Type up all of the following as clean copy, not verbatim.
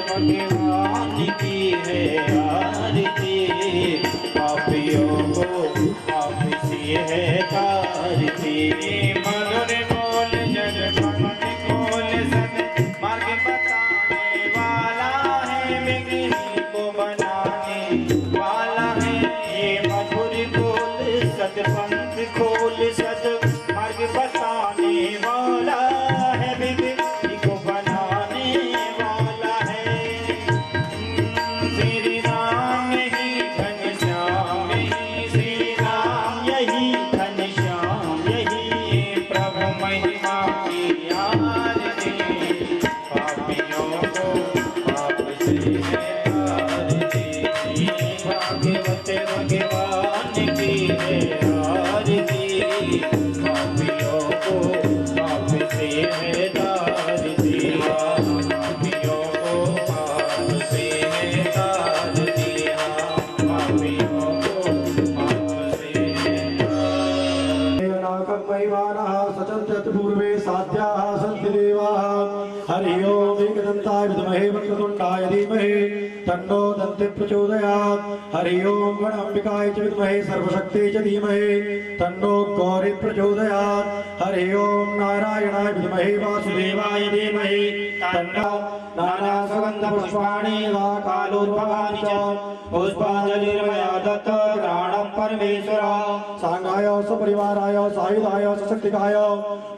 भगवान की है आरती, पापियों को आपसी है तारती। मधुर बोल जग पंथ खोल सद मार्ग बताने वाला है, विघ्न को बनाने वाला है। ये मधुर बोल सद पंथ खोल सद मार्ग बताने वाला है, विघ्न को बनाने वाला है। श्री राम ही घनश्याम ही, श्री राम यही घनश्याम यही, प्रभु महिमा की आरती, पापियों को आपसे है आरती। भागवत भगवान की है आरती, पापियों को आपसे है आरती, पापियों को आपसे है आरती, पापियों को आपसे है पूर्वे साध्याः सन्ति देवाः। हरि ओम एकदन्ताय विद्महे वक्रतुण्डाय धीमहि तन्नो दन्तिः प्रचोदयात्। हरि ओम गणाम्बिकाय च विद्महे सर्वशक्ति च धीमहि तन्नो गौरी प्रचोदयात्। हरि ओम नारायणाय विद्महे वासुदेवाय धीमहि तन्नो नाना सुगन्ध पुष्पाणि वा कालोद्भवानि च पुष्पाञ्जलिर्मया दत्त ग्रहणं परमेश्वर। सांगाय सपरिवाराय सायुधाय सशक्तिकाय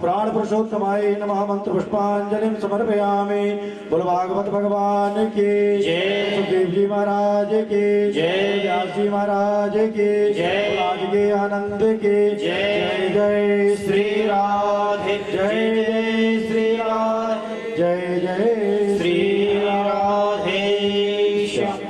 प्राण पुरुषोत्तमाय नमः। मंत्र पुष्पांजलिं समर्पयामि। बोल भागवत भगवान की जय, सुखदेव जी महाराज की जय, व्यास जी महाराज की जय, राज के आनंद की जय। जय जय श्री राधे, जय जय श्री राधे, जय जय श्री राधे श्याम।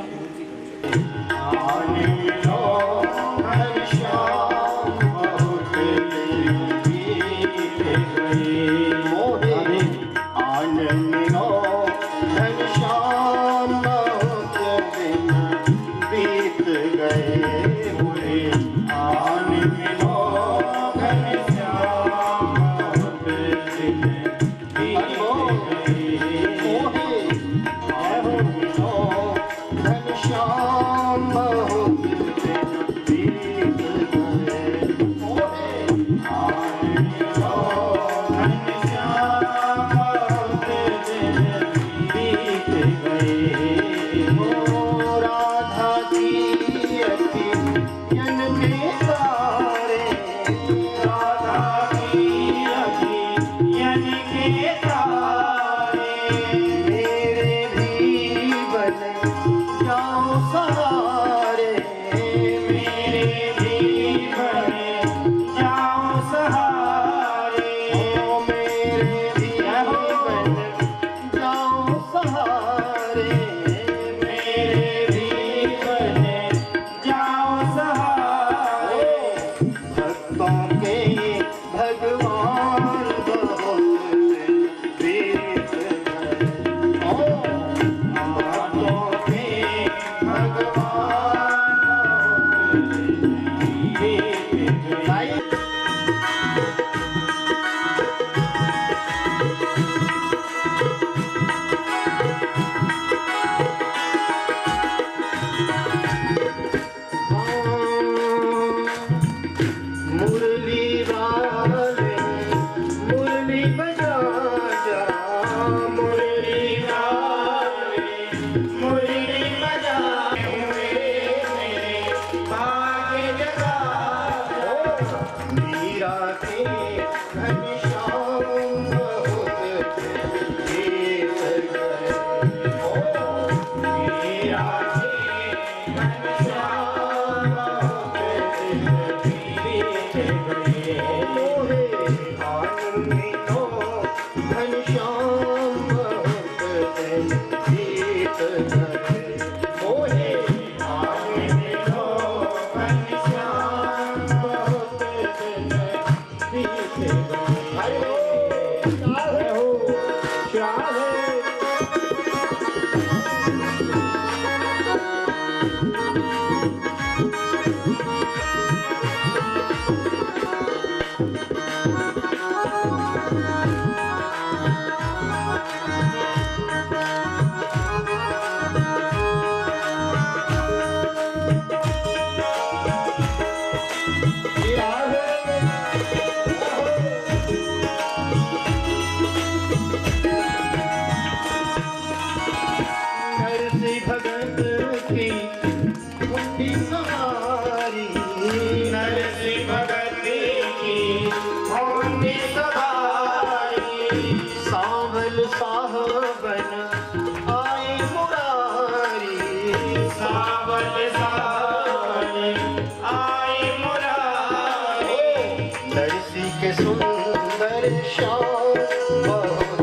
श्याम बहुत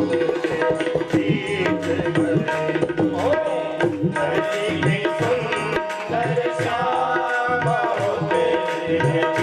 बीत गए। ओ धरती में सुंदर श्याम बहुत बीत गए।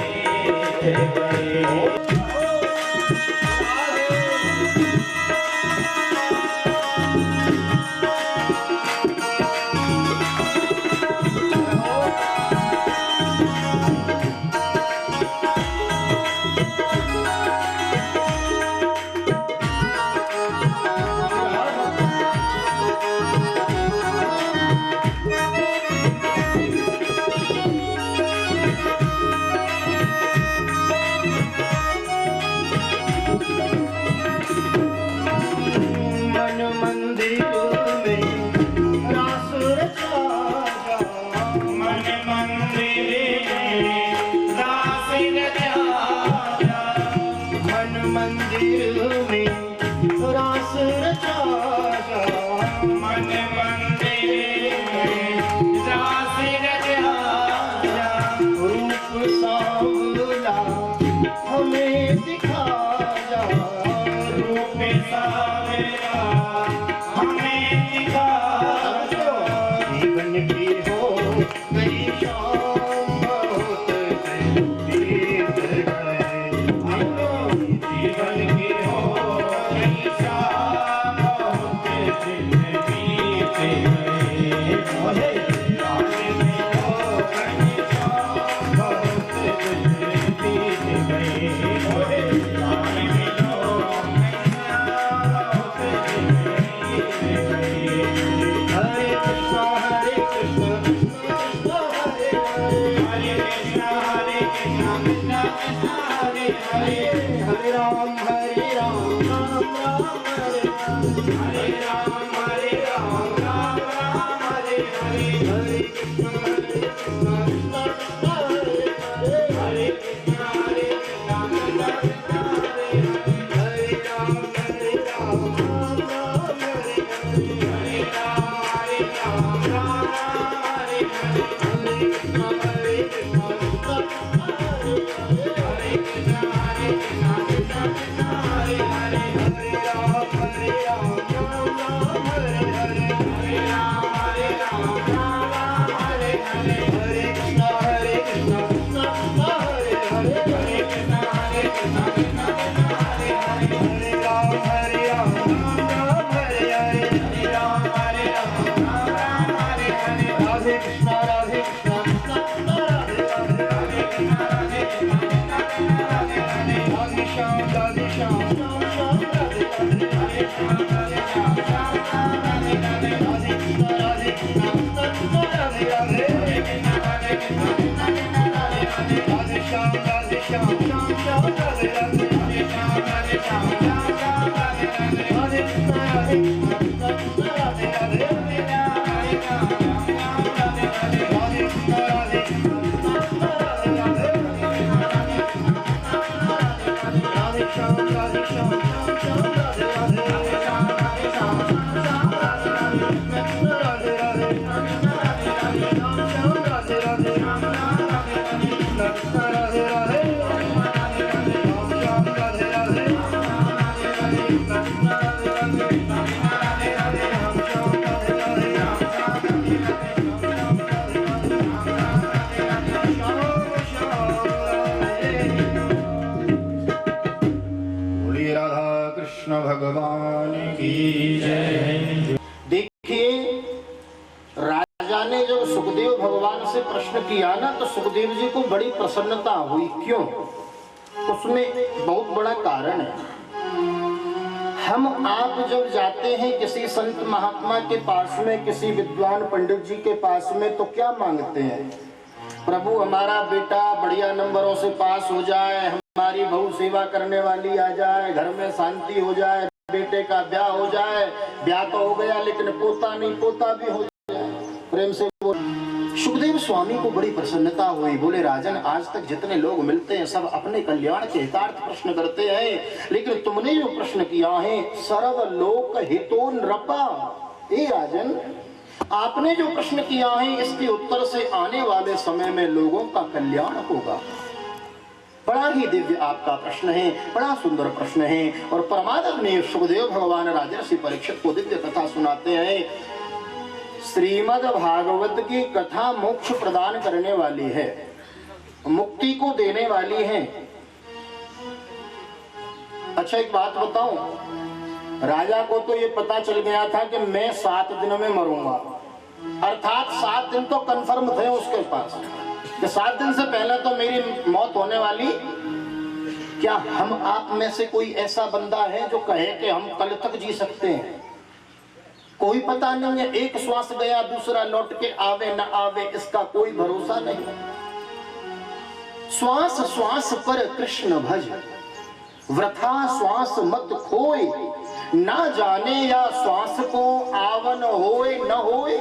भगवान की जय। देखिए, राजा ने जब सुखदेव भगवान से प्रश्न किया ना तो सुखदेव जी को बड़ी प्रसन्नता हुई। क्यों? उसमें बहुत बड़ा कारण है। हम आप जब जाते हैं किसी संत महात्मा के पास में, किसी विद्वान पंडित जी के पास में, तो क्या मांगते हैं? प्रभु हमारा बेटा बढ़िया नंबरों से पास हो जाए, हमारी बहु सेवा करने वाली आ जाए, घर में शांति हो जाए, बेटे का ब्याह हो जाए। ब्याह तो हो गया लेकिन पोता नहीं, पोता भी हो जाए। प्रेम से बोल। सुखदेव स्वामी को बड़ी प्रसन्नता हुई। बोले राजन, आज तक जितने लोग मिलते हैं सब अपने कल्याण के हितार्थ प्रश्न करते हैं, लेकिन तुमने जो प्रश्न किया है सर्व लोक हितो नृपा, ए राजन आपने जो प्रश्न किया है इसके उत्तर से आने वाले समय में लोगों का कल्याण होगा। बड़ा ही दिव्य आपका प्रश्न है, बड़ा सुंदर प्रश्न है। और परमात्मा सुखदेव भगवान राजर्षि परीक्षित को दिव्य कथा सुनाते हैं। श्रीमद् भागवत की कथा मोक्ष प्रदान करने वाली है, मुक्ति को देने वाली है। अच्छा एक बात बताऊं, राजा को तो ये पता चल गया था कि मैं 7 दिन में मरूंगा, अर्थात 7 दिन तो कंफर्म थे उसके पास कि 7 दिन से पहले तो मेरी मौत होने वाली। क्या हम आप में से कोई ऐसा बंदा है जो कहे कि हम कल तक जी सकते हैं? कोई पता नहीं है, एक श्वास गया दूसरा लौट के आवे न आवे, इसका कोई भरोसा नहीं। श्वास श्वास पर कृष्ण भज, वृथा श्वास मत खोए, ना जाने या श्वास को आवन होए न होए,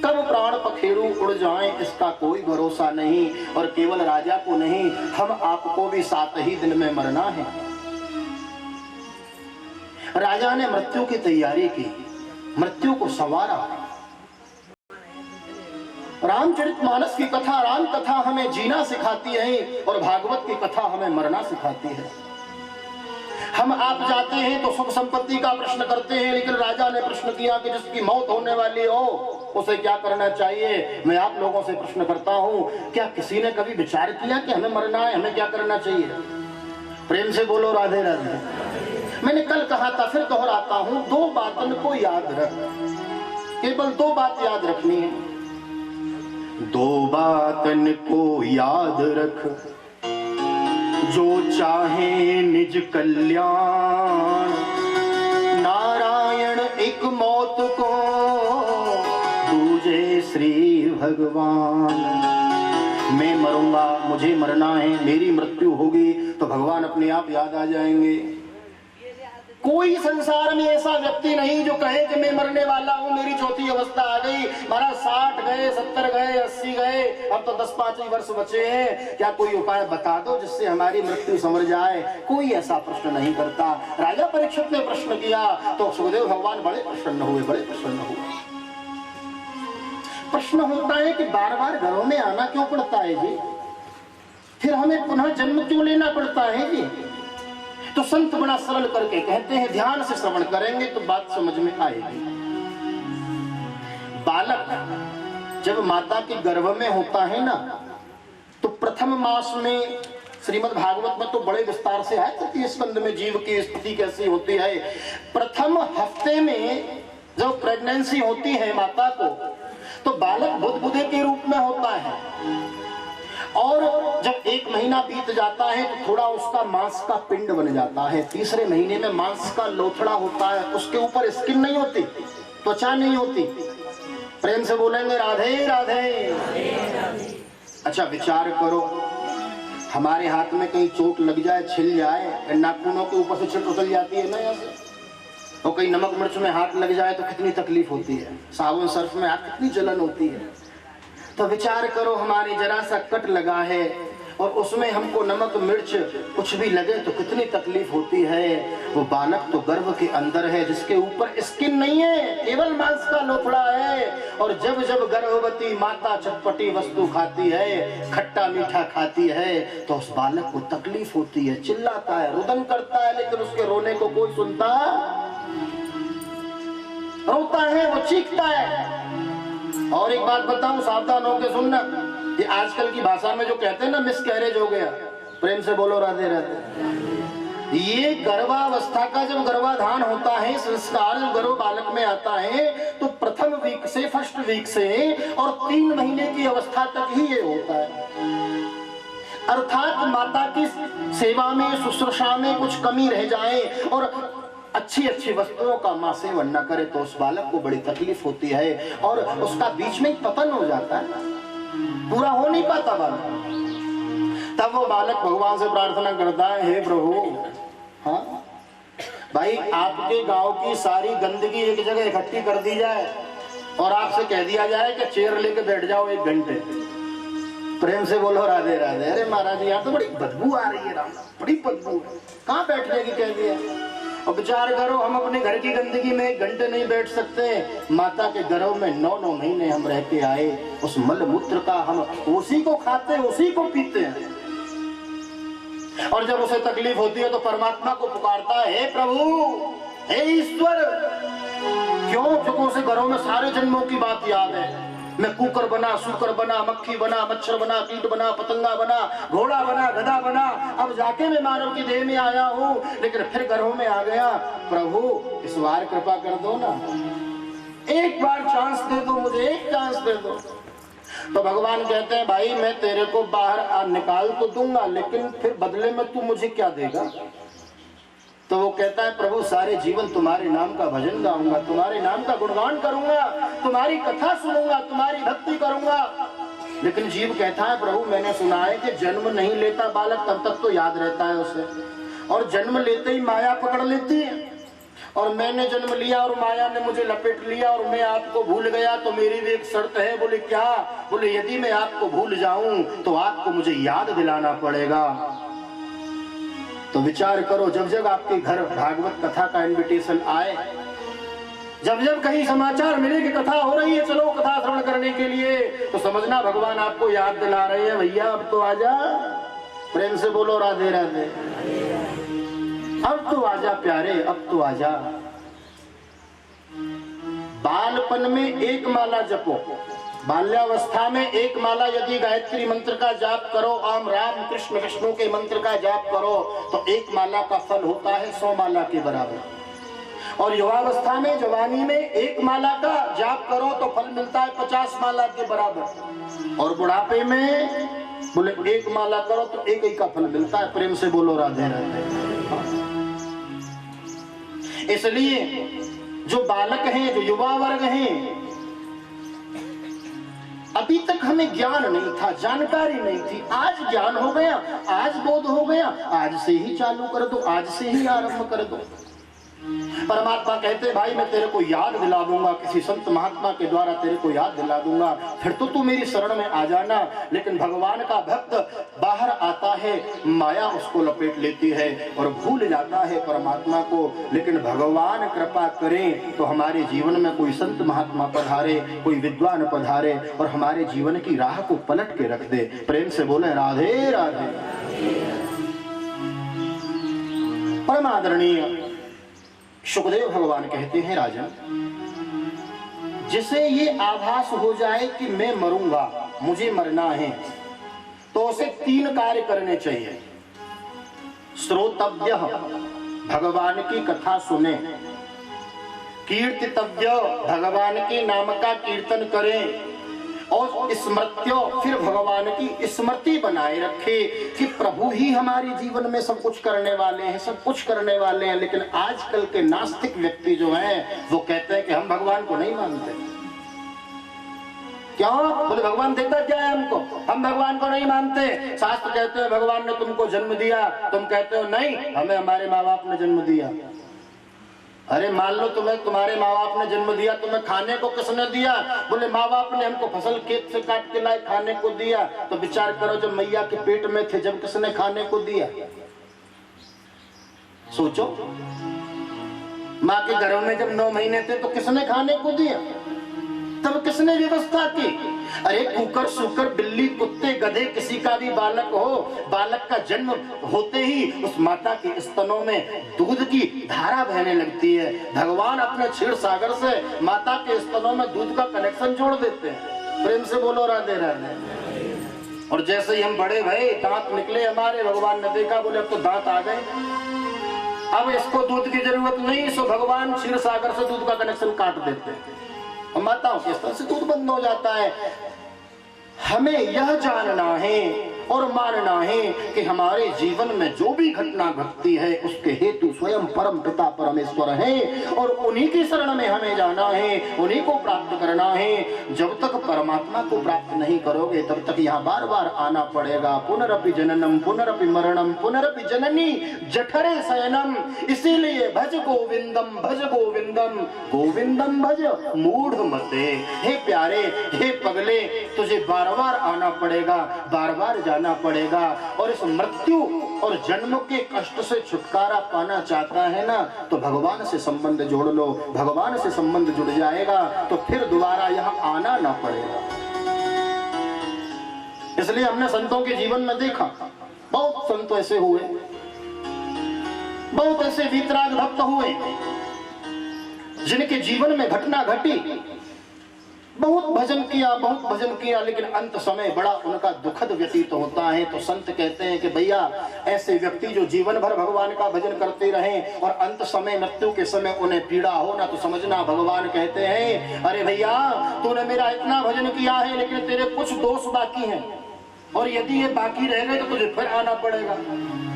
कब प्राण पखेरु उड़ जाएं इसका कोई भरोसा नहीं। और केवल राजा को नहीं, हम आपको भी 7 ही दिन में मरना है। राजा ने मृत्यु की तैयारी की, मृत्यु को संवारा। रामचरितमानस की कथा, राम कथा हमें जीना सिखाती है और भागवत की कथा हमें मरना सिखाती है। हम आप जाते हैं तो सुख संपत्ति का प्रश्न करते हैं, लेकिन राजा ने प्रश्न किया कि जिसकी मौत होने वाली हो उसे क्या करना चाहिए। मैं आप लोगों से प्रश्न करता हूं, क्या किसी ने कभी विचार किया कि हमें मरना है, हमें क्या करना चाहिए? प्रेम से बोलो राधे राधे। मैंने कल कहा था, फिर दोहराता हूं, 2 बातन को याद रख, केवल 2 बात याद रखनी है। 2 बातन को याद रख, जो चाहे निज कल्याण, नारायण एक मौत को, दूजे श्री भगवान। मैं मरूंगा, मुझे मरना है, मेरी मृत्यु होगी तो भगवान अपने आप याद आ जाएंगे। कोई संसार में ऐसा व्यक्ति नहीं जो कहे कि मैं मरने वाला हूं, मेरी चौथी अवस्था आ गई, महाराज 60 गए, 70 गए, 80 गए, अब तो 10-5 ही वर्ष बचे हैं, क्या कोई उपाय बता दो जिससे हमारी मृत्यु समझ जाए। कोई ऐसा प्रश्न नहीं करता। राजा परीक्षित ने प्रश्न किया तो सुखदेव भगवान बड़े प्रसन्न हुए, बड़े प्रसन्न हुए। प्रश्न होता है कि बार बार घरों में आना क्यों पड़ता है जी, फिर हमें पुनः जन्म क्यों लेना पड़ता है जी? तो संत बड़ा सरल करके कहते हैं, ध्यान से श्रवण करेंगे तो बात समझ में आएगी। बालक जब माता के गर्भ में होता है ना, तो प्रथम मास में श्रीमद् भागवत में तो बड़े विस्तार से है, तृतीय स्कंद में जीव की स्थिति कैसी होती है। प्रथम हफ्ते में जब प्रेगनेंसी होती है माता को, तो बालक बुदबुदे के रूप में होता है, और जब 1 महीना बीत जाता है तो थोड़ा उसका मांस का पिंड बन जाता है। तीसरे महीने में मांस का लोथड़ा होता है, उसके ऊपर स्किन नहीं होती, त्वचा नहीं होती। प्रेम से बोलेंगे राधे राधे। अच्छा विचार करो, हमारे हाथ में कहीं चोट लग जाए, छिल जाए, नाखूनों के ऊपर से छिट उतर जाती है ना यहाँ से, और कहीं नमक मिर्च में हाथ लग जाए तो कितनी तकलीफ होती है, साबुन सर्फ में हाथ कितनी जलन होती है। तो विचार करो, हमारे जरा सा कट लगा है और उसमें हमको नमक मिर्च कुछ भी लगे तो कितनी तकलीफ होती है। वो बालक तो गर्भ के अंदर है जिसके ऊपर स्किन नहीं है, केवल मांस का लोथड़ा है। और जब जब गर्भवती माता चटपटी वस्तु खाती है, खट्टा मीठा खाती है, तो उस बालक को तकलीफ होती है, चिल्लाता है, रुदन करता है, लेकिन उसके रोने को कोई सुनता, रोता है, वो चीखता है। और एक बात बताऊं, सावधान होकर सुनना, ये आजकल की भाषा में जो कहते हैं ना मिसकैरेज हो गया, प्रेम से बोलो राधे राधे। ये गर्भावस्था का जब गर्भाधान होता है, संस्कार जब गर्भ बालक में आता है, तो प्रथम वीक से, फर्स्ट वीक से और 3 महीने की अवस्था तक ही ये होता है। अर्थात माता की सेवा में, शुश्रूषा में कुछ कमी रह जाए और अच्छी अच्छी वस्तुओं का मां सेवन न करे तो उस बालक को बड़ी तकलीफ होती है और उसका बीच में पतन हो जाता है, पूरा हो नहीं पाता बालक। तब वो बालक भगवान से प्रार्थना करता है, हे प्रभु, हाँ भाई आपके गांव की सारी गंदगी एक जगह इकट्ठी कर दी जाए और आपसे कह दिया जाए कि चेयर लेके बैठ जाओ 1 घंटे। प्रेम से बोलो राधे राधे। अरे महाराज यहाँ तो बड़ी बदबू आ रही है, राम बड़ी बदबू, कहाँ बैठ जाएगी कह दिया। और विचार करो, हम अपने घर की गंदगी में 1 घंटे नहीं बैठ सकते, माता के गर्भ में 9-9 महीने हम रह के आए, उस मल मूत्र का हम उसी को खाते, उसी को पीते हैं। और जब उसे तकलीफ होती है तो परमात्मा को पुकारता है, हे प्रभु, हे ईश्वर। क्यों? क्योंकि उसे घरों में सारे जन्मों की बात याद है। मैं कुकर बना, सूकर बना, मक्खी बना, मच्छर बना, कीट बना, पतंगा बना, घोड़ा बना, गधा बना, अब जाके मैं मानव की देह में आया हूँ, लेकिन फिर घरों में आ गया। प्रभु इस बार कृपा कर दो ना, एक बार चांस दे दो मुझे, एक चांस दे दो। तो भगवान कहते हैं, भाई मैं तेरे को बाहर निकाल तो दूंगा, लेकिन फिर बदले में तू मुझे क्या देगा? तो वो कहता है, प्रभु सारे जीवन तुम्हारे नाम का भजन गाऊंगा, तुम्हारे नाम का गुणगान करूंगा, तुम्हारी कथा सुनूंगा, तुम्हारी भक्ति करूंगा। लेकिन जीव कहता है, प्रभु मैंने सुना है कि जन्म नहीं लेता बालक तब तक तो याद रहता है उसे, और जन्म लेते ही माया पकड़ लेती है। और मैंने जन्म लिया और माया ने मुझे लपेट लिया और मैं आपको भूल गया, तो मेरी भी एक शर्त है। बोले क्या? बोले यदि मैं आपको भूल जाऊं तो आपको मुझे याद दिलाना पड़ेगा। तो विचार करो, जब जब आपके घर भागवत कथा का इनविटेशन आए, जब जब कहीं समाचार मिले कि कथा हो रही है, चलो कथा श्रवण करने के लिए, तो समझना भगवान आपको याद दिला रहे हैं, भैया अब तो आजा। प्रेम से बोलो राधे राधे। अब तो आजा प्यारे, अब तो आजा। बालपन में एक माला जपो, बाल्यावस्था में एक माला यदि गायत्री मंत्र का जाप करो, ओम राम कृष्ण विष्णु के मंत्र का जाप करो, तो एक माला का फल होता है 100 माला के बराबर। और युवावस्था में, जवानी में एक माला का जाप करो तो फल मिलता है 50 माला के बराबर। और बुढ़ापे में बोले एक माला करो तो एक ही का फल मिलता है। प्रेम से बोलो राधे राधे। इसलिए जो बालक हैं, जो युवा वर्ग हैं, अभी तक हमें ज्ञान नहीं था, जानकारी नहीं थी, आज ज्ञान हो गया, आज बोध हो गया, आज से ही चालू कर दो, आज से ही आरंभ कर दो। परमात्मा कहते हैं, भाई मैं तेरे को याद दिला दूंगा, किसी संत महात्मा के द्वारा तेरे को याद दिला दूंगा, फिर तो तू मेरी शरण में आ जाना। लेकिन भगवान का भक्त बाहर आता है, माया उसको लपेट लेती है और भूल जाता है परमात्मा को। लेकिन भगवान कृपा करें तो हमारे जीवन में कोई संत महात्मा पधारे, कोई विद्वान पधारे और हमारे जीवन की राह को पलट के रख दे। प्रेम से बोले राधे राधे। परम आदरणीय सुखदेव भगवान कहते हैं, राजन जिसे ये आभास हो जाए कि मैं मरूंगा, मुझे मरना है, तो उसे 3 कार्य करने चाहिए। श्रोतव्य, भगवान की कथा सुने, कीर्तितव्य, भगवान के नाम का कीर्तन करें, और स्मृत्यो, फिर भगवान की स्मृति बनाए रखे कि प्रभु ही हमारे जीवन में सब कुछ करने वाले हैं, सब कुछ करने वाले हैं। लेकिन आजकल के नास्तिक व्यक्ति जो हैं वो कहते हैं कि हम भगवान को नहीं मानते। क्यों? बोले भगवान देता क्या है हमको, हम भगवान को नहीं मानते। शास्त्र कहते हैं भगवान ने तुमको जन्म दिया, तुम कहते हो नहीं, हमें हमारे माँ बाप ने जन्म दिया। अरे मान लो तुम्हें तुम्हारे माँ बाप ने जन्म दिया, तुम्हें खाने को किसने दिया? बोले माँ बाप ने हमको फसल खेत से काट के लाए, खाने को दिया। तो विचार करो, जब मैया के पेट में थे, जब किसने खाने को दिया? सोचो, माँ के घरों में जब 9 महीने थे तो किसने खाने को दिया? तब किसने व्यवस्था की? अरे कुकर, सुकर, बिल्ली, कुत्ते, गधे, किसी का भी बालक हो, बालक का जन्म होते ही उस माता के स्तनों में दूध की धारा बहने लगती है। भगवान अपने क्षीर सागर से माता के स्तनों में दूध का कनेक्शन जोड़ देते हैं। प्रेम से बोलो राधे राधे। और जैसे ही हम बड़े भए, दांत निकले हमारे, भगवान ने देखा, बोले अब तो दांत आ गए, अब इसको दूध की जरूरत नहीं, सो भगवान क्षीर सागर से दूध का कनेक्शन काट देते हैं और माताओं के स्तन से दूध बंद हो जाता है। हमें यह जानना है और मानना है कि हमारे जीवन में जो भी घटना घटती है उसके हेतु स्वयं परम पिता परमेश्वर हैं और उन्हीं की शरण में हमें जाना है, उन्हीं को प्राप्त करना है। जब तक परमात्मा को प्राप्त नहीं करोगे तब तक यहाँ बार बार आना पड़ेगा। पुनरपि जननम पुनरपि मरणम पुनरपि जननी जठरे शयनम। इसीलिए भज गोविंदम गोविंदम भज मूढ़ मते। हे प्यारे, हे पगले, तुझे बार बार आना पड़ेगा, बार बार जाना पड़ेगा। और इस मृत्यु और जन्म के कष्ट से छुटकारा पाना चाहता है ना, तो भगवान से संबंध जोड़ लो। भगवान से संबंध जुड़ जाएगा तो फिर दोबारा यहाँ आना ना पड़ेगा। इसलिए हमने संतों के जीवन में देखा, बहुत संत ऐसे हुए बहुत ऐसे वीतराग भक्त हुए जिनके जीवन में घटना घटी, बहुत भजन किया, लेकिन अंत समय बड़ा उनका दुखद व्यतीत होता है। तो संत कहते हैं कि भैया ऐसे व्यक्ति जो जीवन भर भगवान का भजन करते रहें और अंत समय मृत्यु के समय उन्हें पीड़ा हो ना, तो समझना भगवान कहते हैं अरे भैया तूने मेरा इतना भजन किया है लेकिन तेरे कुछ दोष बाकी हैं, और यदि ये बाकी रह गए तो तुझे फिर आना पड़ेगा,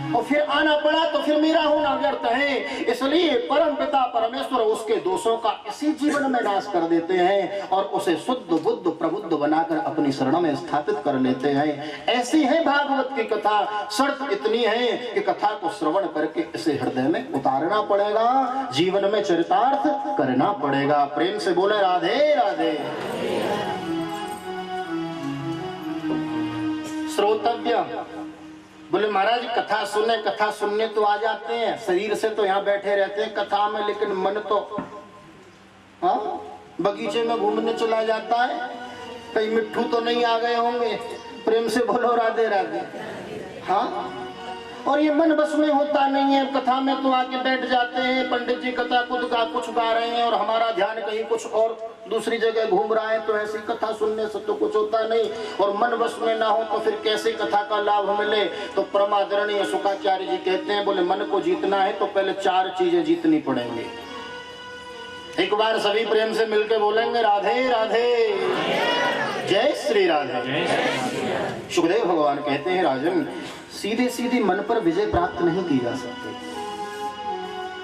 और फिर आना पड़ा तो फिर मेरा होना व्यर्थ है। इसलिए परम पिता परमेश्वर उसके दोषों का इसी जीवन में नाश कर देते हैं और उसे शुद्ध बुद्ध प्रबुद्ध बनाकर अपनी शरण में स्थापित कर लेते हैं। ऐसी है भागवत की कथा। शर्त इतनी है कि कथा को श्रवण करके इसे हृदय में उतारना पड़ेगा, जीवन में चरितार्थ करना पड़ेगा। प्रेम से बोले राधे राधे। श्रोतव्य बोले महाराज कथा सुनने तो आ जाते हैं, शरीर से तो यहाँ बैठे रहते हैं कथा में, लेकिन मन तो बगीचे में घूमने चला जाता है। कहीं मिट्ठू तो नहीं आ गए होंगे? प्रेम से बोलो राधे राधे। हाँ, और ये मन बस में होता नहीं है। कथा में तो आके बैठ जाते हैं, पंडित जी कथा कुछ गा रहे हैं और हमारा ध्यान कहीं कुछ और दूसरी जगह घूम रहा है, तो ऐसी कथा सुनने से तो कुछ होता नहीं। और मन बस में ना हो तो फिर कैसे कथा का लाभ मिले? तो परमादरणीय शुकाचार्य जी कहते हैं बोले मन को जीतना है तो पहले 4 चीजें जीतनी पड़ेंगी। एक बार सभी प्रेम से मिलकर बोलेंगे राधे राधे, जय श्री राधे। सुखदेव भगवान कहते हैं राजन सीधे सीधे मन पर विजय प्राप्त नहीं की जा सकती।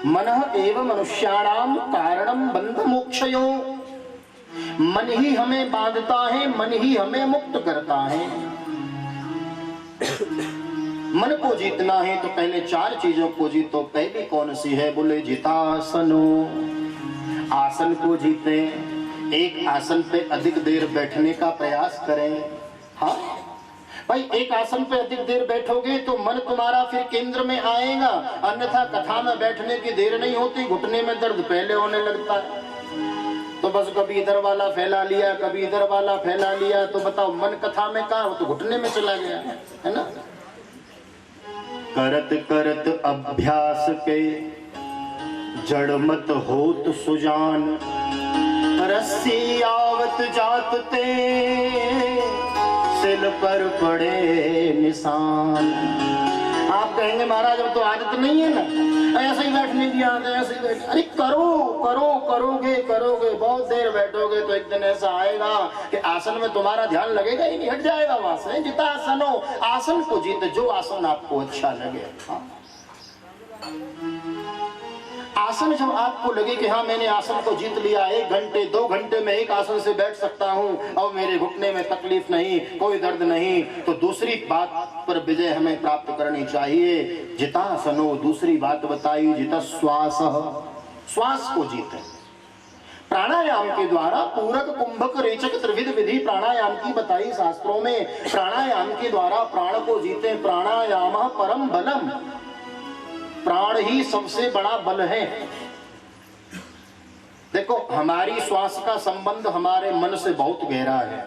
मनः एव मनुष्याणाम कारणम बंध मोक्षयो। मन ही हमें बांधता है, मन ही हमें मुक्त करता है। मन को जीतना है तो पहले 4 चीजों को जीतो। पहली कौन सी है? बोले जितासनो। आसन को जीते, एक आसन पे अधिक देर बैठने का प्रयास करें। हाँ भाई, एक आसन पे अधिक देर बैठोगे तो मन तुम्हारा फिर केंद्र में आएगा, अन्यथा कथा में बैठने की देर नहीं होती, घुटने में दर्द पहले होने लगता है। तो बस कभी इधर वाला फैला लिया, कभी इधर वाला फैला लिया, तो बताओ मन कथा में कहाँ हो? तो घुटने में चला गया है ना। करत करत अभ्यास के जड़ मत होत सुजान, रस्सी आवत जात ते सिल पर पड़े निशान। आप कहेंगे महाराज अब तो आदत नहीं है ना, ऐसे ही बैठने की आदत है, ऐसे ही बैठ। अरे करोगे बहुत देर बैठोगे तो एक दिन ऐसा आएगा कि आसन में तुम्हारा ध्यान लगेगा ही नहीं, हट जाएगा वहां से। जितासनो, आसन को जीते, जो आसन आपको अच्छा लगे। आसन जब आपको लगे कि हाँ मैंने आसन को जीत लिया, 1 घंटे 2 घंटे में एक आसन से बैठ सकता हूँ और मेरे घुटने में तकलीफ नहीं, कोई दर्द नहीं, तो दूसरी बात पर विजय हमें प्राप्त करनी चाहिए। जितासनो, दूसरी बात बताई जिता श्वास, श्वास को जीते। प्राणायाम के द्वारा पूरक कुंभक रेचक त्रिविध विधि प्राणायाम की बताई शास्त्रों में। प्राणायाम के द्वारा प्राण को जीते। प्राणायाम परम बलम, प्राण ही सबसे बड़ा बल है। देखो हमारी श्वास का संबंध हमारे मन से बहुत गहरा है।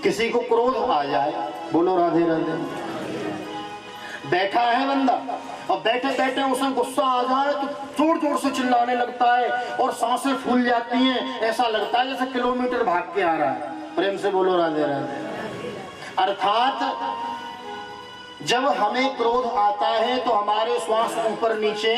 किसी को क्रोध आ जाए, बोलो राधे राधे, बैठा है बंदा और बैठे बैठे उसे गुस्सा आ जाए तो जोर जोर से चिल्लाने लगता है और सांसें फूल जाती हैं, ऐसा लगता है जैसे किलोमीटर भाग के आ रहा है। प्रेम से बोलो राधे राधे। अर्थात जब हमें क्रोध आता है तो हमारे श्वास ऊपर नीचे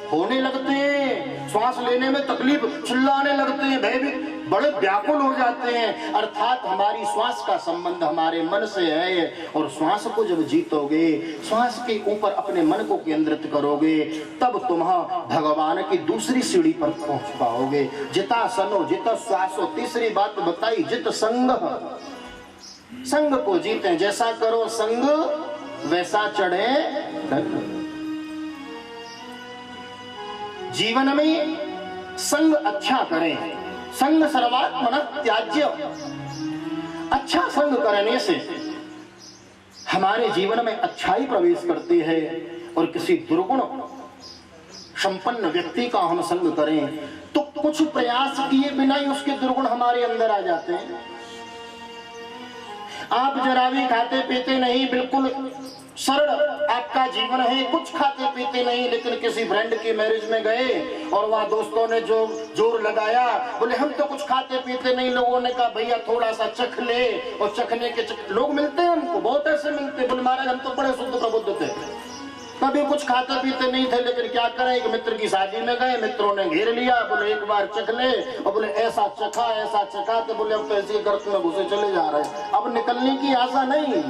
होने लगते हैं, श्वास लेने में तकलीफ, चिल्लाने लगते हैं, भयभीत, बड़े व्याकुल हो जाते हैं। अर्थात हमारी श्वास का संबंध हमारे मन से है। और श्वास को जब जीतोगे, श्वास के ऊपर अपने मन को केंद्रित करोगे, तब तुम भगवान की दूसरी सीढ़ी पर पहुंच पाओगे। जितासनो, जित श्वासो। तीसरी बात बताई जित संग, संग को जीते। जैसा करो संग वैसा चढ़े रंग। जीवन में संग अच्छा करें। संग सर्वात्मन त्याज्य। अच्छा संग करने से हमारे जीवन में अच्छाई प्रवेश करती है। और किसी दुर्गुण संपन्न व्यक्ति का हम संग करें तो कुछ प्रयास किए बिना ही उसके दुर्गुण हमारे अंदर आ जाते हैं। आप जरा भी खाते पीते नहीं, बिल्कुल सरल आपका जीवन जीवन है, कुछ खाते पीते नहीं, लेकिन किसी फ्रेंड की मैरिज में गए और वहां दोस्तों ने जो जोर लगाया, बोले हम तो कुछ खाते पीते नहीं। लोगों ने कहा भैया थोड़ा सा चख ले, और चखने के लोग मिलते हैं हमको, बहुत ऐसे मिलते हैं, बोले महाराज हम तो बड़े शुद्ध प्रबुद्ध थे, कभी कुछ खाते पीते नहीं थे, लेकिन क्या करें, एक मित्र की शादी में गए, मित्रों ने घेर लिया, बोले एक बार चख ले, और बोले ऐसा चखा तो बोले अब तो ऐसी गर्त में घुसे चले जा रहे हैं, अब निकलने की आशा नहीं।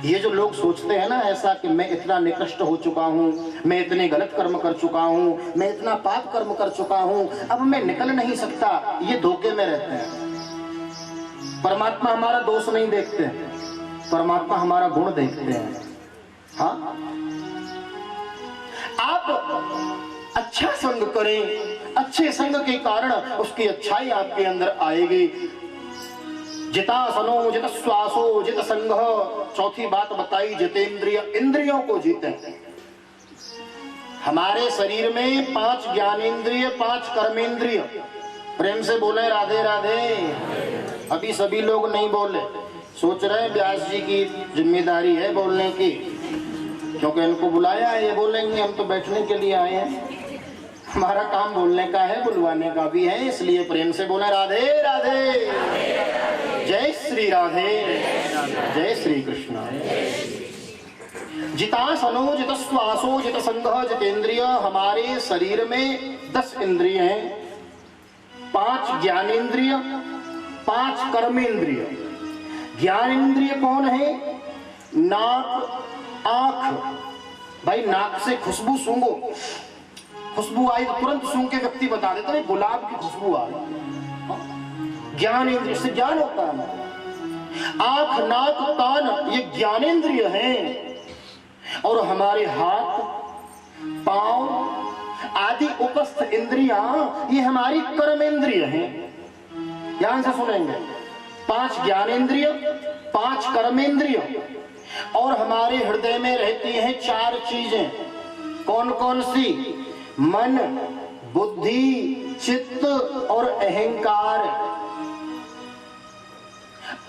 ये जो लोग सोचते हैं ना ऐसा कि मैं इतना निकृष्ट हो चुका हूँ, मैं इतने गलत कर्म कर चुका हूँ, मैं इतना पाप कर्म कर चुका हूँ, अब मैं निकल नहीं सकता, ये धोखे में रहते हैं। परमात्मा हमारा दोष नहीं देखते, परमात्मा हमारा गुण देखते हैं। हाँ, आप अच्छा संग करें, अच्छे संग के कारण उसकी अच्छाई आपके अंदर आएगी। जितासनो जित श्वासो जित संग, चौथी बात बताई जितेंद्रिय, इंद्रियों को जीते। हमारे शरीर में 5 ज्ञानेंद्रिय, 5 कर्मेंद्रिय। प्रेम से बोले राधे राधे। अभी सभी लोग नहीं बोले, सोच रहे हैं व्यास जी की जिम्मेदारी है बोलने की, क्योंकि इनको बुलाया है, ये बोलेंगे हम तो बैठने के लिए आए हैं। हमारा काम बोलने का है, बुलवाने का भी है, इसलिए प्रेम से बोले राधे राधे। जय श्री राधे, जय श्री कृष्ण। जितासनो जित श्वासो जित संग जितेंद्रिय। हमारे शरीर में 10 इंद्रिय हैं, 5 ज्ञानेंद्रिय, 5 कर्मेंद्रिय। ज्ञानेंद्रिय कौन है? नाक, आंख। भाई नाक से खुशबू सूंघो, खुशबू आई तो तुरंत सूंघ के व्यक्ति बता देता है गुलाब की खुशबू आ रही। ज्ञानेंद्रिय से ज्ञान होता है। आंख, नाक, कान ये ज्ञानेंद्रिय हैं, और हमारे हाथ, पांव आदि उपस्थ इंद्रियां ये हमारी कर्मेंद्रिय हैं। ध्यान से सुनेंगे, 5 ज्ञानेंद्रिय, 5 कर्मेंद्रिय, और हमारे हृदय में रहती हैं 4 चीजें। कौन कौन सी? मन, बुद्धि, चित्त और अहंकार।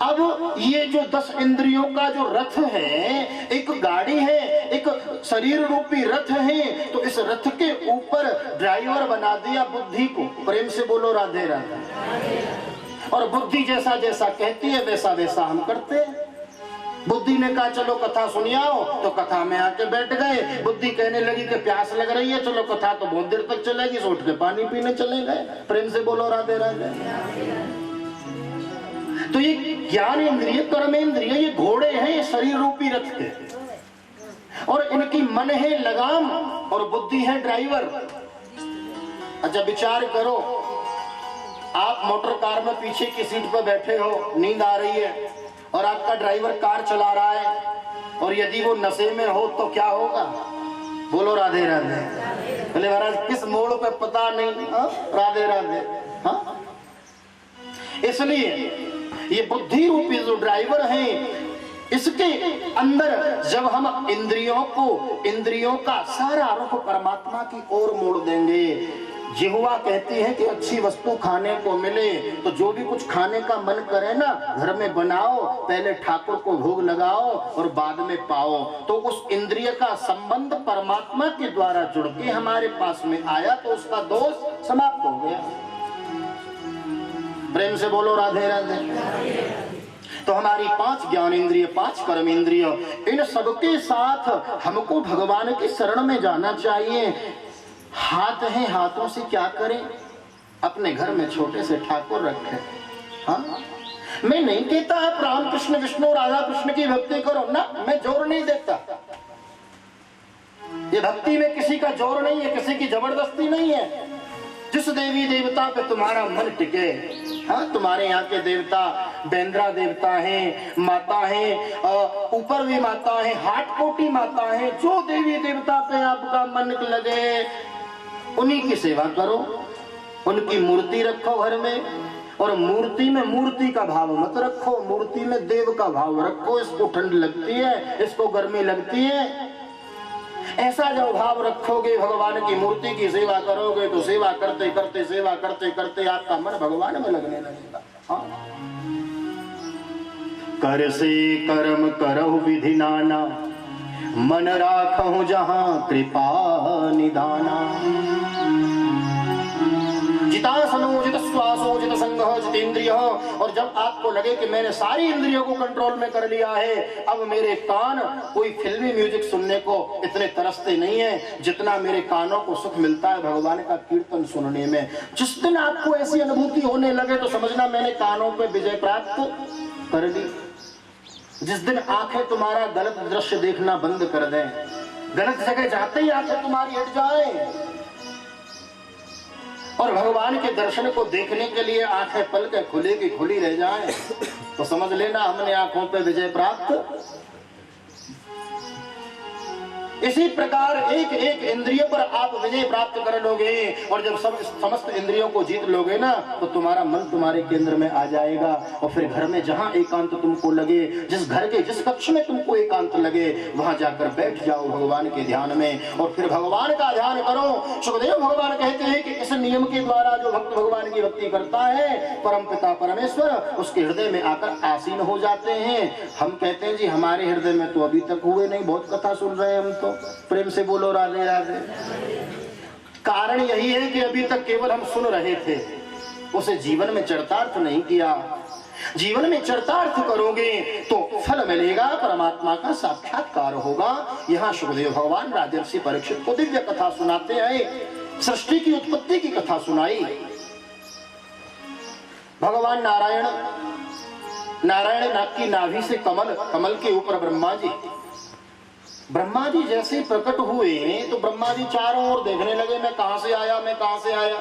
अब ये जो 10 इंद्रियों का जो रथ है, एक गाड़ी है, एक शरीर रूपी रथ है, तो इस रथ के ऊपर ड्राइवर बना दिया बुद्धि को। प्रेम से बोलो राधे राधे। और बुद्धि जैसा जैसा कहती है वैसा वैसा हम करते हैं। बुद्धि ने कहा चलो कथा सुनियाओ, तो कथा में आके बैठ गए। बुद्धि कहने लगी कि प्यास लग रही है, चलो कथा तो बहुत देर तक चलेगी, उठ के पानी पीने चले गए। प्रेम से बोलो राधे राधे। तो ये ज्ञान इंद्रिय, कर्मेंद्रिय ये घोड़े हैं, ये शरीर रूपी रथ के, और इनकी मन है लगाम और बुद्धि है ड्राइवर। अच्छा विचार करो, आप मोटर कार में पीछे की सीट पर बैठे हो, नींद आ रही है, और आपका ड्राइवर कार चला रहा है, और यदि वो नशे में हो तो क्या होगा? बोलो राधे राधे। बोले महाराज किस मोड़ पे पता नहीं। राधे राधे। हाँ, इसलिए ये बुद्धि रूपी जो ड्राइवर है, इसके अंदर जब हम इंद्रियों का सारा रुख परमात्मा की ओर मोड़ देंगे। जिह्वा कहती है कि अच्छी वस्तु खाने को मिले, तो जो भी कुछ खाने का मन करे ना, घर में बनाओ, पहले ठाकुर को भोग लगाओ और बाद में पाओ। तो उस इंद्रिय का संबंध परमात्मा के द्वारा जुड़ के हमारे पास में आया, तो उसका दोष समाप्त हो गया। प्रेम से बोलो राधे राधे। तो हमारी 5 ज्ञानेंद्रिय, 5 कर्मेंद्रिय, इन सबके साथ हमको भगवान की शरण में जाना चाहिए। हाथ हैं, हाथों से क्या करें? अपने घर में छोटे से ठाकुर रखें। हाँ, मैं नहीं कहता आप राम कृष्ण विष्णु राधा कृष्ण की भक्ति करो ना, मैं जोर नहीं देता। ये भक्ति में किसी का जोर नहीं है, किसी की जबरदस्ती नहीं है। जिस देवी देवता पे तुम्हारा मन टिके। हाँ, तुम्हारे यहाँ के देवता बेंद्रा देवता हैं, माता हैं, ऊपर भी माता है, हाटकोटी माता है। जो देवी देवता पे आपका मन लगे उन्हीं की सेवा करो, उनकी मूर्ति रखो घर में, और मूर्ति में मूर्ति का भाव मत रखो, मूर्ति में देव का भाव रखो। इसको ठंड लगती है, इसको गर्मी लगती है, ऐसा जो भाव रखोगे, भगवान की मूर्ति की सेवा करोगे, तो सेवा करते करते सेवा करते करते आपका मन भगवान में लगने लगेगा। हाँ? कर से कर्म करहु विधि नाना, मन राखहु जहां कृपा निदाना। जितासनो जित श्वासो जित संगह जितेंद्रिय। और जब आपको लगे कि मैंने सारी इंद्रियों को कंट्रोल में कर लिया है, अब मेरे कान कोई फिल्मी म्यूजिक सुनने को इतने तरसते नहीं है जितना मेरे कानों को सुख मिलता है भगवान का कीर्तन सुनने में। जिस दिन आपको ऐसी अनुभूति होने लगे तो समझना मैंने कानों पे विजय प्राप्त कर ली। जिस दिन आंखें तुम्हारा गलत दृश्य देखना बंद कर दें, गलत जगह जाते ही आंखें तुम्हारी हट जाए और भगवान के दर्शन को देखने के लिए आंखें पल के खुले की खुली रह जाए, तो समझ लेना हमने आंखों पे विजय प्राप्त। इसी प्रकार एक एक इंद्रिय पर आप विजय प्राप्त कर लोगे और जब सब समस्त इंद्रियों को जीत लोगे ना तो तुम्हारा मन तुम्हारे केंद्र में आ जाएगा। और फिर घर में जहां एकांत तुमको लगे, जिस घर के जिस कक्ष में तुमको एकांत लगे, वहां जाकर बैठ जाओ भगवान के ध्यान में और फिर भगवान का ध्यान करो। सुखदेव भगवान कहते हैं कि इस नियम के द्वारा जो भक्त भगवान की भक्ति करता है, परम पिता परमेश्वर उसके हृदय में आकर आसीन हो जाते हैं। हम कहते हैं जी हमारे हृदय में तो अभी तक हुए नहीं, बहुत कथा सुन रहे हैं हम तो। प्रेम से बोलो राधे राधे। कारण यही है कि अभी तक केवल हम सुन रहे थे, उसे जीवन में चरितार्थ नहीं किया। जीवन में चरितार्थ करोगे तो फल मिलेगा, परमात्मा का साक्षात्कार होगा। यहाँ सुखदेव भगवान राजर्षि परीक्षित को दिव्य कथा सुनाते हैं, सृष्टि की उत्पत्ति की कथा सुनाई। भगवान नारायण नाग की नाभि से कमल, कमल के ऊपर ब्रह्मा जी जैसे प्रकट हुए तो ब्रह्मा जी चारों ओर देखने लगे, मैं कहां से आया, मैं कहां से आया।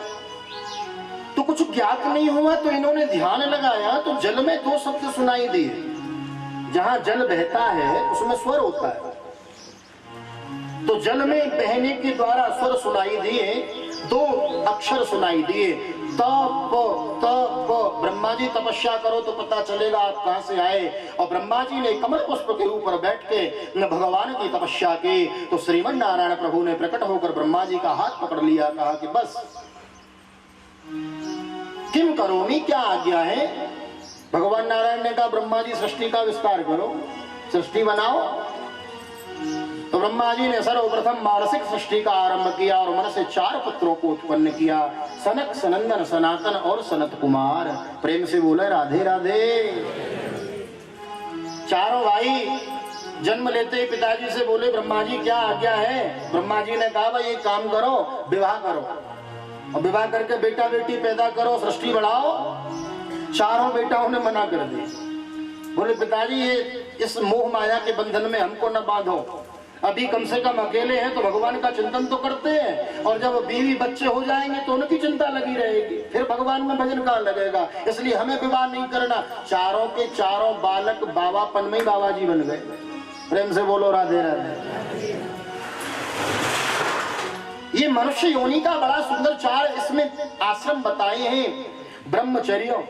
तो कुछ ज्ञात नहीं हुआ तो इन्होंने ध्यान लगाया तो जल में दो शब्द सुनाई दिए। जहां जल बहता है उसमें स्वर होता है, तो जल में बहने के द्वारा स्वर सुनाई दिए, दो अक्षर सुनाई दिए, तप तप। ब्रह्मा जी तपस्या करो तो पता चलेगा आप कहां से आए। और ब्रह्मा जी ने कमल पुष्प के ऊपर बैठ के भगवान की तपस्या की तो श्रीमन नारायण प्रभु ने प्रकट होकर ब्रह्मा जी का हाथ पकड़ लिया, कहा कि बस किम करोमि, क्या आज्ञा है। भगवान नारायण ने कहा ब्रह्मा जी सृष्टि का विस्तार करो, सृष्टि बनाओ। तो ब्रह्मा जी ने सर्वप्रथम मानसिक सृष्टि का आरंभ किया और मन से 4 पुत्रों को उत्पन्न किया, सनक सनंदन सनातन और सनत कुमार। प्रेम से बोले राधे राधे। चारों भाई जन्म लेते ही पिताजी से बोले ब्रह्मा जी क्या आज्ञा है। ब्रह्मा जी ने कहा भाई एक काम करो, विवाह करो और विवाह करके बेटा बेटी पैदा करो, सृष्टि बढ़ाओ। चारों बेटाओं ने मना कर दी, बोले पिताजी ये इस मोह माया के बंधन में हमको न बांधो, अभी कम से कम अकेले हैं तो भगवान का चिंतन तो करते हैं, और जब बीवी बच्चे हो जाएंगे तो उनकी चिंता लगी रहेगी, फिर भगवान में भजन कहाँ लगेगा, इसलिए हमें विवाह नहीं करना। चारों के चारों बालक बाबापन में ही बाबा जी बन गए। प्रेम से बोलो राधे राधे। ये मनुष्य योनि का बड़ा सुंदर 4 इसमें आश्रम बताए हैं, ब्रह्मचर्य,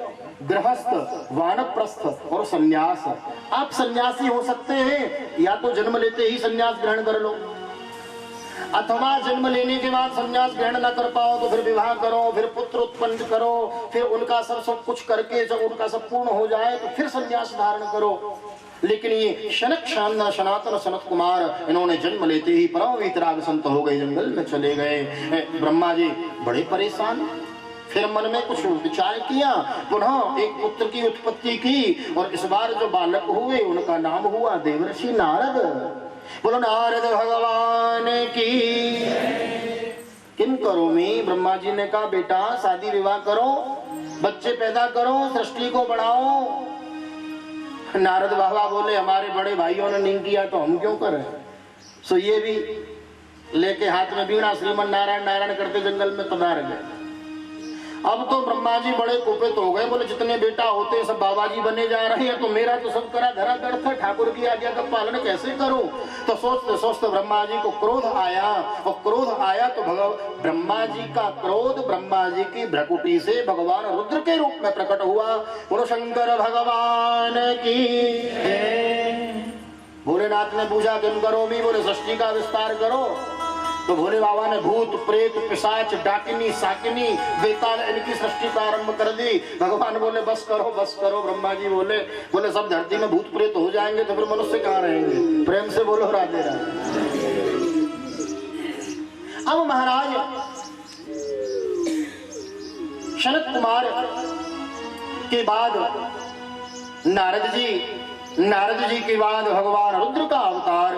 गृहस्थ, वानप्रस्थ और सन्यास। आप सन्यासी हो सकते हैं, या तो जन्म लेते ही सन्यास ग्रहण कर लो, अथवा जन्म लेने के बाद सन्यास ग्रहण न कर पाओ तो फिर विवाह करो, फिर पुत्र उत्पन्न करो, फिर उनका सब कुछ करके जब उनका सब पूर्ण हो जाए तो फिर सन्यास धारण करो। लेकिन ये शनक शानदार सनातन सनत कुमार, इन्होंने जन्म लेते ही परम वीतराग संत हो गए, जंगल में चले गए। ब्रह्मा जी बड़े परेशान, फिर मन में कुछ विचार किया, पुनः एक पुत्र की उत्पत्ति की और इस बार जो बालक हुए उनका नाम हुआ देवर्षि नारद। बोलो नारद भगवान की। किम करोमि, ब्रह्मा जी ने कहा बेटा शादी विवाह करो, बच्चे पैदा करो, सृष्टि को बढ़ाओ। नारद बाबा बोले हमारे बड़े भाइयों ने नहीं किया तो हम क्यों करें। सो ये भी लेके हाथ में बीड़ा श्रीमन नारायण नारायण करते जंगल में पधार गए। अब तो ब्रह्मा जी बड़े कुपित हो गए, बोले जितने बेटा होते सब बाबा जी बने जा रहे हैं, तो मेरा तो सब करा धरा दड़ था, ठाकुर की आज्ञा का पालन कैसे करूं। तो सोचते सोचते ब्रह्मा जी को क्रोध आया, और क्रोध आया तो ब्रह्मा जी का क्रोध ब्रह्मा जी की भ्रकुटी से भगवान रुद्र के रूप में प्रकट हुआ। बोलो शंकर भगवान की। भोलेनाथ ने पूछा किम करोमि, बोले सृष्टि का विस्तार करो। तो भोले बाबा ने भूत प्रेत पिशाच डाकिनी साकिनी बेताल इनकी सृष्टि प्रारंभ कर दी। भगवान बोले बस करो। ब्रह्मा जी बोले सब धरती में भूत प्रेत हो जाएंगे तो फिर मनुष्य कहाँ रहेंगे। प्रेम से बोलो राधे राधे। अब महाराज सनत कुमार के बाद नारद जी के बाद भगवान रुद्र का अवतार,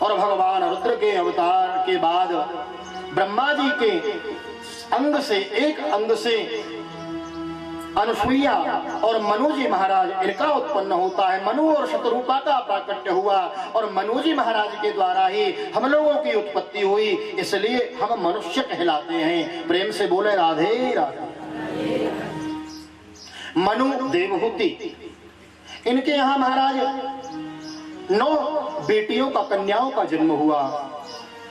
और भगवान रुद्र के अवतार के बाद ब्रह्मा जी के एक अंग से अनुसुईया और मनु जी महाराज इनका उत्पन्न होता है। मनु और शतरूपा का प्राकट्य हुआ और मनु जी महाराज के द्वारा ही हम लोगों की उत्पत्ति हुई, इसलिए हम मनुष्य कहलाते हैं। प्रेम से बोले राधे राधे। मनु देवहूति, इनके यहाँ महाराज 9 बेटियों का कन्याओं का जन्म हुआ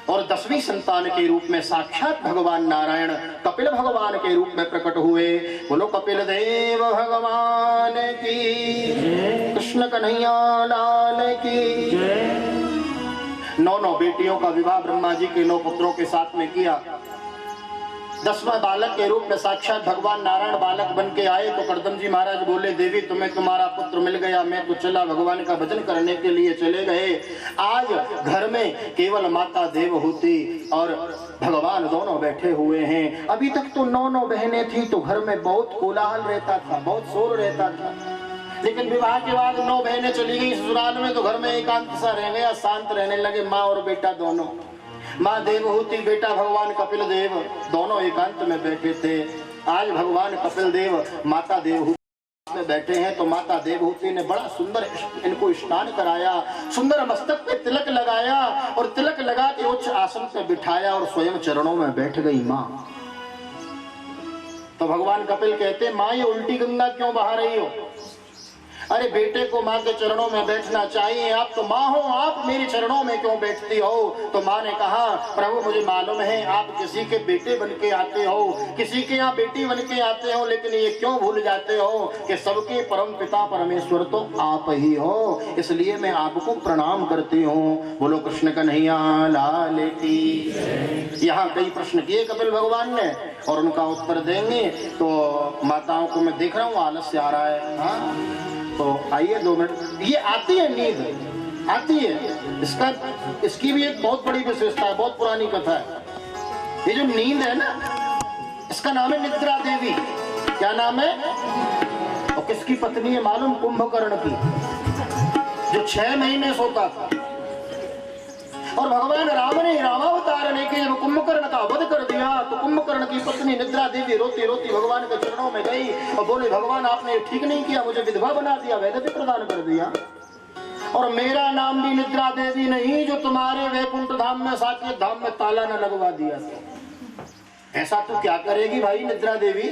और 10वीं संतान के रूप में साक्षात भगवान नारायण कपिल भगवान के रूप में प्रकट हुए। बोलो कपिल देव भगवान की, कृष्ण कन्हैया लाल की। 9 बेटियों का विवाह ब्रह्मा जी के 9 पुत्रों के साथ में किया। 10वां बालक के रूप में साक्षात भगवान नारायण बालक बन के आए तो कर्दम जी महाराज बोले देवी तुम्हें तुम्हारा पुत्र मिल गया, मैं तो चला भगवान का भजन करने के लिए चले गए। आज घर में केवल माता देवहूति और भगवान दोनों बैठे हुए हैं। अभी तक तो 9 बहनें थी तो घर में बहुत कोलाहल रहता था, बहुत शोर रहता था, लेकिन विवाह के बाद 9 बहनें चली गई ससुराल में तो घर में एकांत सा रह गया, शांत रहने लगे माँ और बेटा दोनों। माँ देवहूति बेटा भगवान कपिल देव दोनों एकांत में बैठे थे। आज भगवान कपिल देव माता देवहूति में बैठे हैं तो माता देवहूति ने बड़ा सुंदर इनको स्नान कराया, सुंदर मस्तक पे तिलक लगाया और तिलक लगा के उच्च आसन पे बिठाया और स्वयं चरणों में बैठ गई माँ। तो भगवान कपिल कहते माँ ये उल्टी गंगा क्यों बहा रही हो? अरे बेटे को माँ के चरणों में बैठना चाहिए, आप तो माँ हो, आप मेरे चरणों में क्यों बैठती हो? तो माँ ने कहा प्रभु मुझे मालूम है आप किसी के बेटे बन के आते हो, किसी के यहाँ बेटी बन के आते हो, लेकिन ये क्यों भूल जाते हो कि सबके परम पिता परमेश्वर तो आप ही हो, इसलिए मैं आपको प्रणाम करती हूँ। बोलो कृष्ण कन्हैया लाल की। यहाँ कई प्रश्न किए कपिल भगवान ने और उनका उत्तर देंगे। तो माताओं को मैं देख रहा हूँ आलस्य आ रहा है, हाँ तो आइए 2 मिनट। ये आती है नींद आती है, इसकी भी एक बहुत बड़ी विशेषता है, बहुत पुरानी कथा है। ये जो नींद है ना इसका नाम है निद्रा देवी। क्या नाम है? और किसकी पत्नी है मालूम? कुंभकर्ण की, जो 6 महीने सोता था। और भगवान राम ने रामावतार लेके जब कुंभकर्ण का वध कर दिया तो कुंभकर्ण की पत्नी निद्रा देवी रोती रोती भगवान के चरणों में गई और बोले भगवान आपने ठीक नहीं किया, मुझे विधवा बना दिया, वैधव्य प्रदान कर दिया, और मेरा नाम भी निद्रा देवी नहीं जो तुम्हारे वैकुंठ धाम में साकेत धाम में ताला न लगवा दिया। ऐसा तो क्या करेगी भाई निद्रा देवी?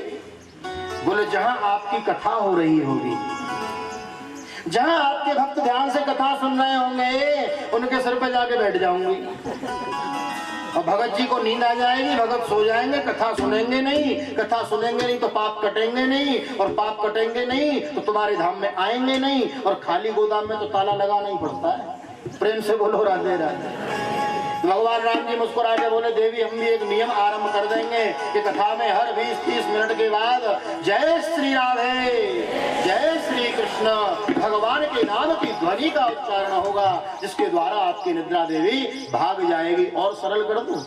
बोले जहां आपकी कथा हो रही होगी, जहां आपके भक्त ध्यान से कथा सुन रहे होंगे उनके सिर पे जाके बैठ जाऊंगी और भगत जी को नींद आ जाएगी, भगत सो जाएंगे, कथा सुनेंगे नहीं तो पाप कटेंगे नहीं, और पाप कटेंगे नहीं तो तुम्हारे धाम में आएंगे नहीं, और खाली गोदाम में तो ताला लगाना ही पड़ता है। प्रेम से बोलो राधे राधे। भगवान राम जी मुस्कुरा के बोले देवी हम भी एक नियम आरंभ कर देंगे कि कथा में हर 20-30 मिनट के बाद जय श्री राधे जय श्री कृष्ण भगवान के नाम की ध्वनि का उच्चारण होगा, जिसके द्वारा आपकी निद्रा देवी भाग जाएगी। और सरल कर दूं,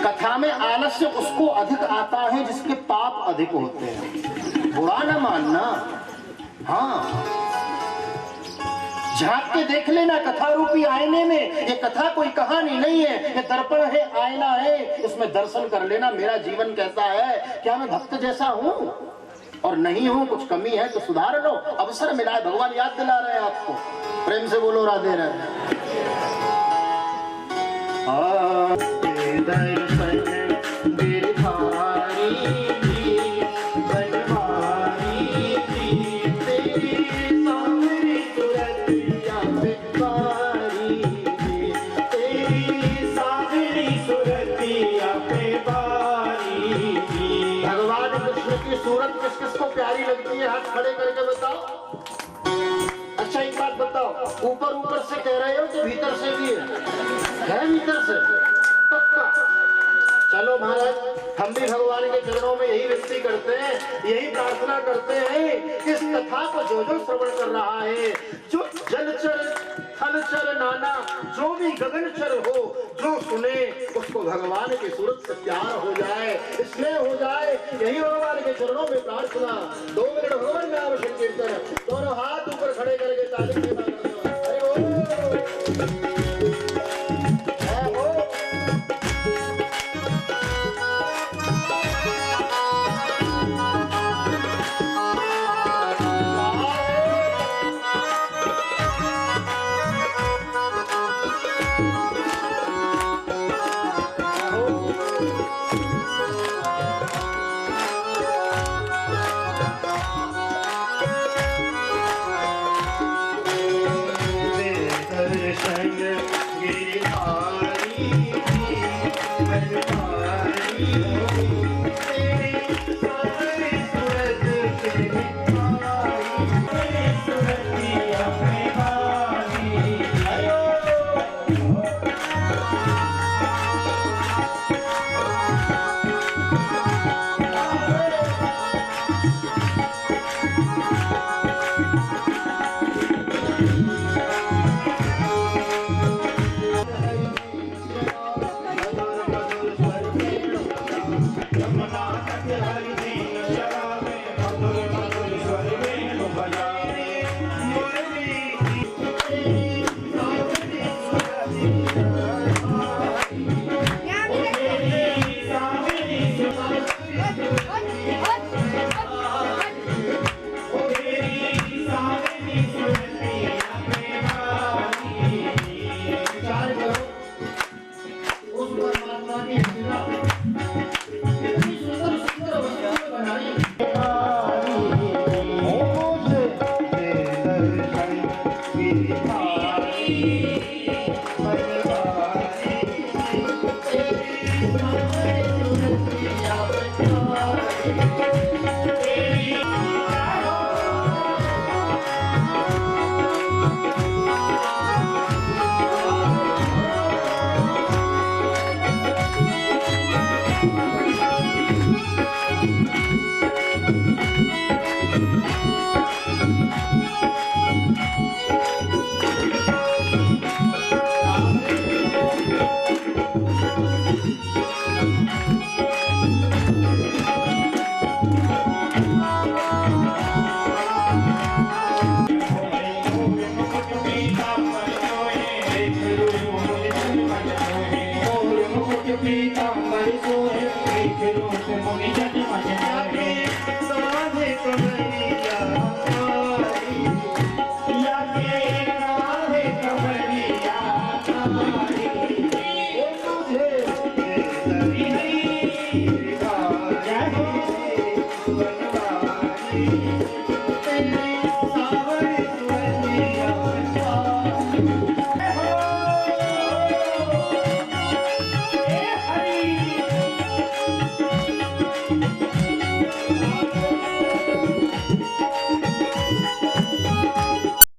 कथा में आलस्य उसको अधिक आता है जिसके पाप अधिक होते हैं, बुरा ना मानना। हाँ झांक के देख लेना कथा रूपी आईने में, ये कथा कोई कहानी नहीं है, ये दर्पण है, आईना है, इसमें दर्शन कर लेना मेरा जीवन कैसा है, क्या मैं भक्त जैसा हूँ और नहीं हूँ, कुछ कमी है तो सुधार लो। अवसर मिला है, भगवान याद दिला रहे हैं आपको। प्रेम से बोलो राधे राधे। सूरत किस किस को प्यारी लगती है? हाथ खड़े करके बताओ। अच्छा एक बात बताओ, ऊपर ऊपर से कह रहे हो कि भीतर से भी है भीतर से पक्का। चलो महाराज, हम भी भगवान के चरणों में यही विनती करते हैं, यही प्रार्थना करते हैं कि इस कथा को जो जो श्रवण कर रहा है, जो जलचर थलचर नाना जो भी गगनचर हो, जो सुने उसको भगवान की सूरत से प्यार हो जाए, स्नेह हो जाए। यही भगवान के चरणों में प्रार्थना। 2 मिनट भगवान नाम संकीर्तन, दोनों हाथ ऊपर खड़े करके ताली के साथ हरि बोल।